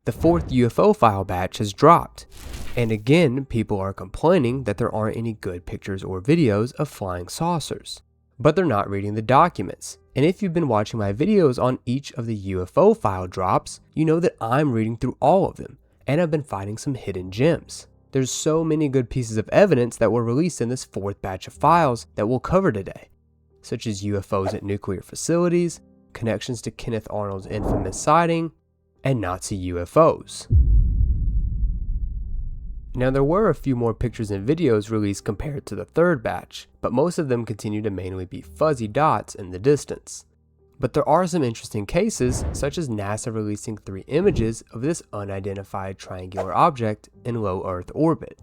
The fourth UFO file batch has dropped, and again people are complaining that there aren't any good pictures or videos of flying saucers. But they're not reading the documents, and if you've been watching my videos on each of the UFO file drops, you know that I'm reading through all of them, and I've been finding some hidden gems. There's so many good pieces of evidence that were released in this fourth batch of files that we'll cover today, such as UFOs at nuclear facilities, connections to Kenneth Arnold's infamous sighting, and Nazi UFOs. Now there were a few more pictures and videos released compared to the third batch, but most of them continue to mainly be fuzzy dots in the distance. But there are some interesting cases, such as NASA releasing 3 images of this unidentified triangular object in low Earth orbit.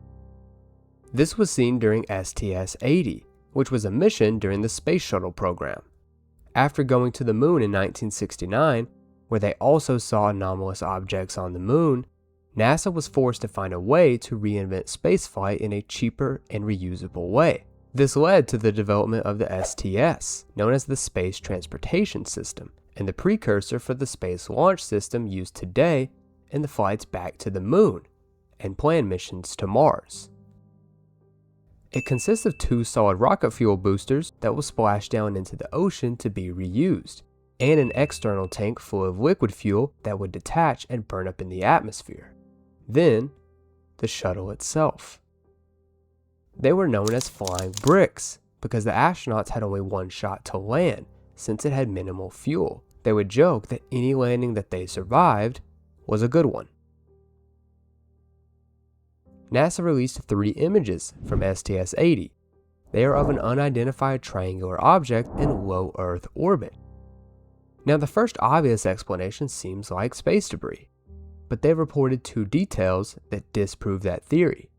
This was seen during STS-80, which was a mission during the Space Shuttle program. After going to the moon in 1969, where they also saw anomalous objects on the moon, NASA was forced to find a way to reinvent spaceflight in a cheaper and reusable way. This led to the development of the STS, known as the Space Transportation System, and the precursor for the Space Launch System used today in the flights back to the moon and planned missions to Mars. It consists of 2 solid rocket fuel boosters that will splash down into the ocean to be reused, and an external tank full of liquid fuel that would detach and burn up in the atmosphere. Then, the shuttle itself. They were known as flying bricks because the astronauts had only one shot to land since it had minimal fuel. They would joke that any landing that they survived was a good one. NASA released 3 images from STS-80. They are of an unidentified triangular object in low Earth orbit. Now the first obvious explanation seems like space debris, but they reported 2 details that disprove that theory.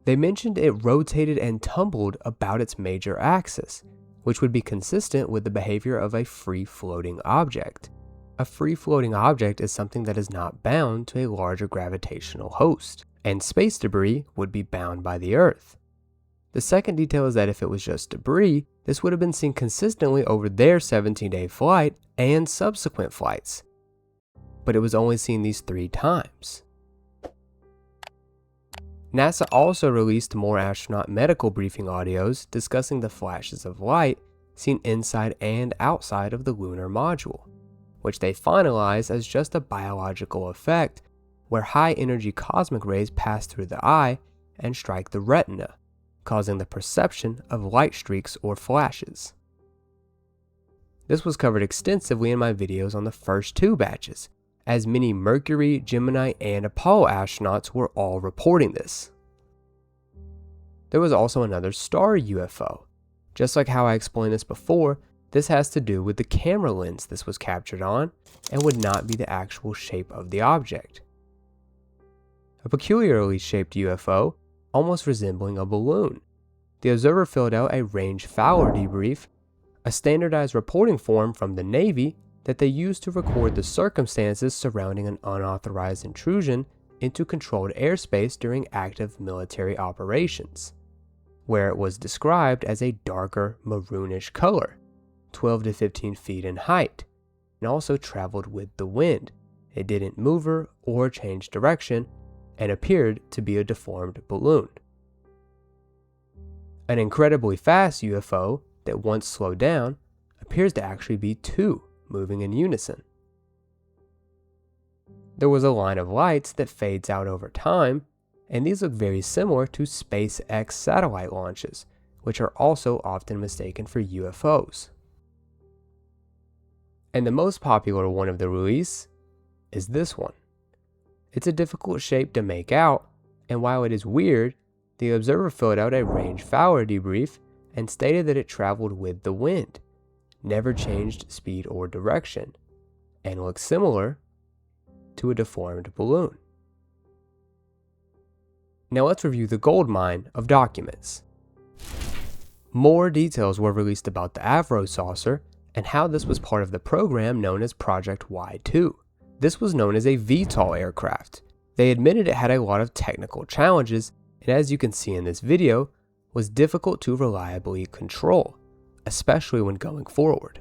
They mentioned it rotated and tumbled about its major axis, which would be consistent with the behavior of a free-floating object. A free-floating object is something that is not bound to a larger gravitational host, and space debris would be bound by the Earth. The second detail is that if it was just debris, this would have been seen consistently over their 17-day flight and subsequent flights. But it was only seen these 3 times. NASA also released more astronaut medical briefing audios discussing the flashes of light seen inside and outside of the lunar module, which they finalized as just a biological effect where high-energy cosmic rays pass through the eye and strike the retina, causing the perception of light streaks or flashes. This was covered extensively in my videos on the first 2 batches, as many Mercury, Gemini, and Apollo astronauts were all reporting this. There was also another star UFO. Just like how I explained this before, this has to do with the camera lens this was captured on and would not be the actual shape of the object. A peculiarly shaped UFO, almost resembling a balloon. The observer filled out a range Fowler debrief, a standardized reporting form from the Navy that they used to record the circumstances surrounding an unauthorized intrusion into controlled airspace during active military operations, where it was described as a darker maroonish color, 12 to 15 feet in height, and also traveled with the wind. It didn't move or change direction, and appeared to be a deformed balloon. An incredibly fast UFO that once slowed down appears to actually be 2 moving in unison. There was a line of lights that fades out over time, and these look very similar to SpaceX satellite launches, which are also often mistaken for UFOs. And the most popular one of the release is this one. It's a difficult shape to make out, and while it is weird, the observer filled out a range Fowler debrief and stated that it traveled with the wind, never changed speed or direction, and looks similar to a deformed balloon. Now let's review the gold mine of documents. More details were released about the Avro saucer and how this was part of the program known as Project Y2. This was known as a VTOL aircraft. They admitted it had a lot of technical challenges, and as you can see in this video, was difficult to reliably control, especially when going forward.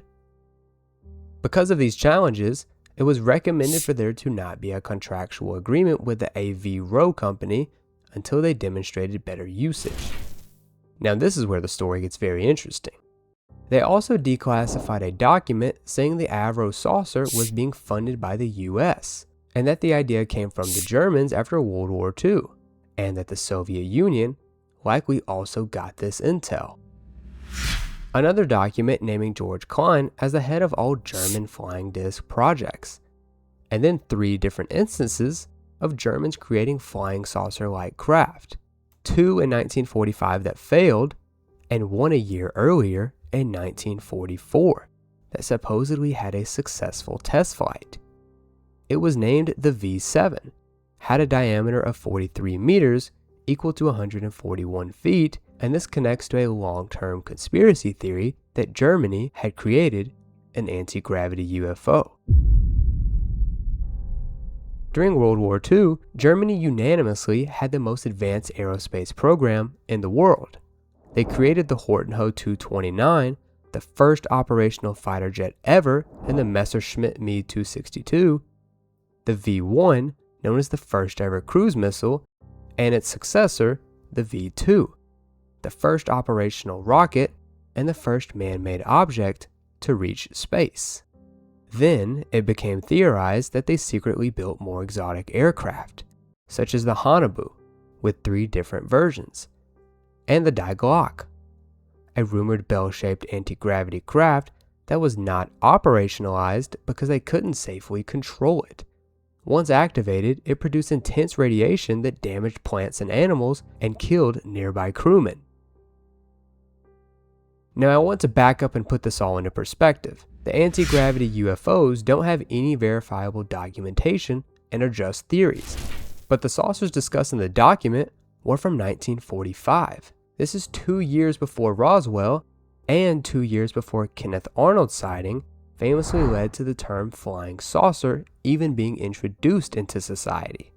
Because of these challenges, it was recommended for there to not be a contractual agreement with the AV company until they demonstrated better usage. Now this is where the story gets very interesting. They also declassified a document saying the Avro saucer was being funded by the US, and that the idea came from the Germans after World War II, and that the Soviet Union likely also got this intel. Another document naming George Klein as the head of all German flying disc projects, and then 3 different instances of Germans creating flying saucer-like craft, 2 in 1945 that failed, and 1 a year earlier in 1944 that supposedly had a successful test flight. It was named the V7, had a diameter of 43 meters, equal to 141 feet, and this connects to a long-term conspiracy theory that Germany had created an anti-gravity UFO. During World War II, Germany unanimously had the most advanced aerospace program in the world. They created the Hortenho 229, the first operational fighter jet ever, and the Messerschmitt Me 262, the V1, known as the first ever cruise missile, and its successor, the V2, the first operational rocket and the first man-made object to reach space. Then it became theorized that they secretly built more exotic aircraft, such as the Haunebu, with 3 different versions, and the Die Glocke, a rumored bell-shaped anti-gravity craft that was not operationalized because they couldn't safely control it. Once activated, it produced intense radiation that damaged plants and animals and killed nearby crewmen. Now I want to back up and put this all into perspective. The anti-gravity UFOs don't have any verifiable documentation and are just theories. But the saucers discussed in the document were from 1945. This is 2 years before Roswell and 2 years before Kenneth Arnold's sighting famously led to the term flying saucer even being introduced into society.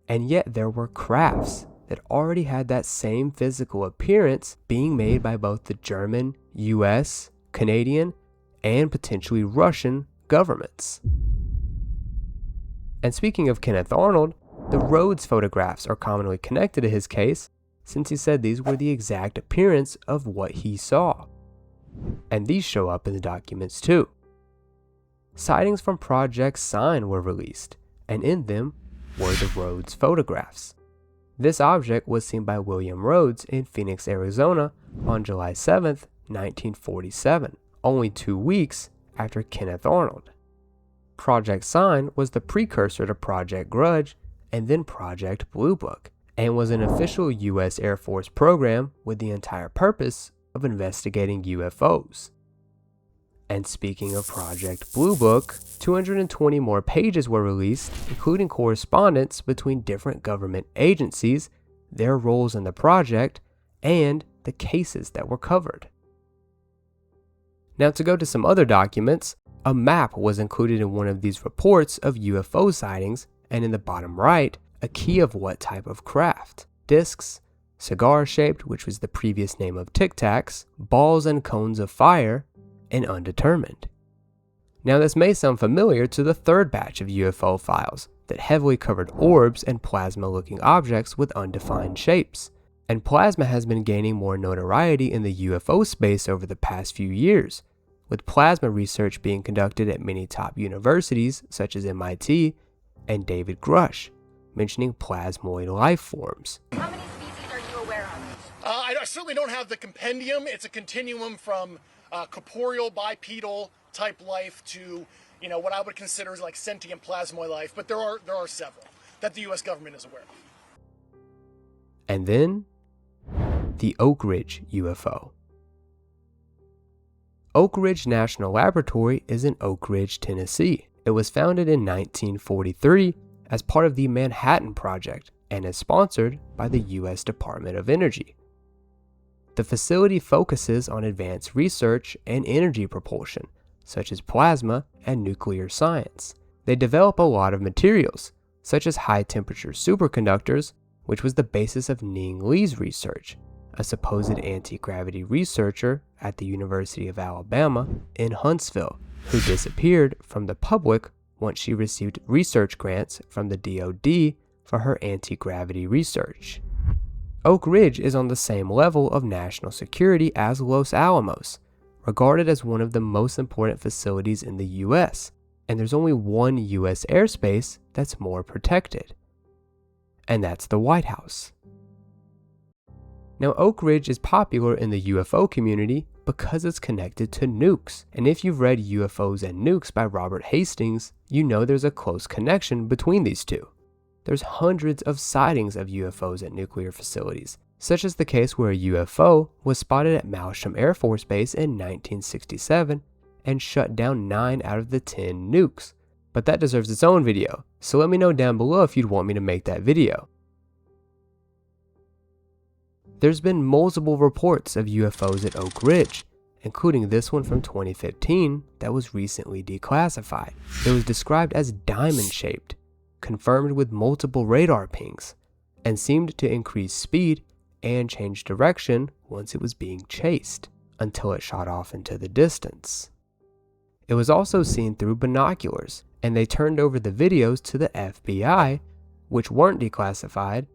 And yet there were crafts that already had that same physical appearance being made by both the German, US, Canadian, and potentially Russian governments. And speaking of Kenneth Arnold, the Rhodes photographs are commonly connected to his case since he said these were the exact appearance of what he saw. And these show up in the documents too. Sightings from Project Sign were released, and in them were the Rhodes photographs. This object was seen by William Rhodes in Phoenix, Arizona on July 7th, 1947, only 2 weeks after Kenneth Arnold. Project Sign was the precursor to Project Grudge and then Project Blue Book, and was an official U.S. Air Force program with the entire purpose of investigating UFOs. And speaking of Project Blue Book, 220 more pages were released, including correspondence between different government agencies, their roles in the project, and the cases that were covered. Now to go to some other documents, a map was included in one of these reports of UFO sightings, and in the bottom right, a key of what type of craft: discs, cigar-shaped, which was the previous name of Tic Tacs, balls and cones of fire, and undetermined. Now this may sound familiar to the third batch of UFO files that heavily covered orbs and plasma-looking objects with undefined shapes. And plasma has been gaining more notoriety in the UFO space over the past few years, with plasma research being conducted at many top universities such as MIT and David Grush, mentioning plasmoid life forms. How many species are you aware of? I certainly don't have the compendium. It's a continuum from corporeal, bipedal type life to, what I would consider like sentient plasmoid life, but there are several that the U.S. government is aware of. And then, the Oak Ridge UFO. Oak Ridge National Laboratory is in Oak Ridge, Tennessee. It was founded in 1943 as part of the Manhattan Project and is sponsored by the U.S. Department of Energy. The facility focuses on advanced research and energy propulsion, such as plasma and nuclear science. They develop a lot of materials, such as high-temperature superconductors, which was the basis of Ning Lee's research, a supposed anti-gravity researcher at the University of Alabama in Huntsville, who disappeared from the public once she received research grants from the DoD for her anti-gravity research. Oak Ridge is on the same level of national security as Los Alamos, regarded as one of the most important facilities in the US, and there's only one US airspace that's more protected, and that's the White House. Now, Oak Ridge is popular in the UFO community because it's connected to nukes, and if you've read UFOs and Nukes by Robert Hastings, you know there's a close connection between these two. There's hundreds of sightings of UFOs at nuclear facilities, such as the case where a UFO was spotted at Malmstrom Air Force Base in 1967 and shut down 9 out of the 10 nukes. But that deserves its own video, so let me know down below if you'd want me to make that video. There's been multiple reports of UFOs at Oak Ridge, including this one from 2015 that was recently declassified. It was described as diamond-shaped, confirmed with multiple radar pings, and seemed to increase speed and change direction once it was being chased, until it shot off into the distance. It was also seen through binoculars, and they turned over the videos to the FBI, which weren't declassified,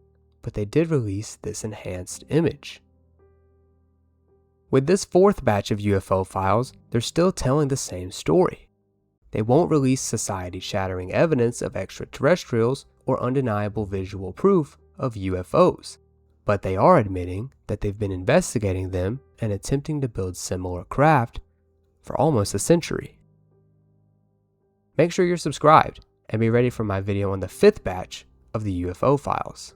but they did release this enhanced image. With this fourth batch of UFO files, they're still telling the same story. They won't release society-shattering evidence of extraterrestrials or undeniable visual proof of UFOs, but they are admitting that they've been investigating them and attempting to build similar craft for almost a century. Make sure you're subscribed and be ready for my video on the fifth batch of the UFO files.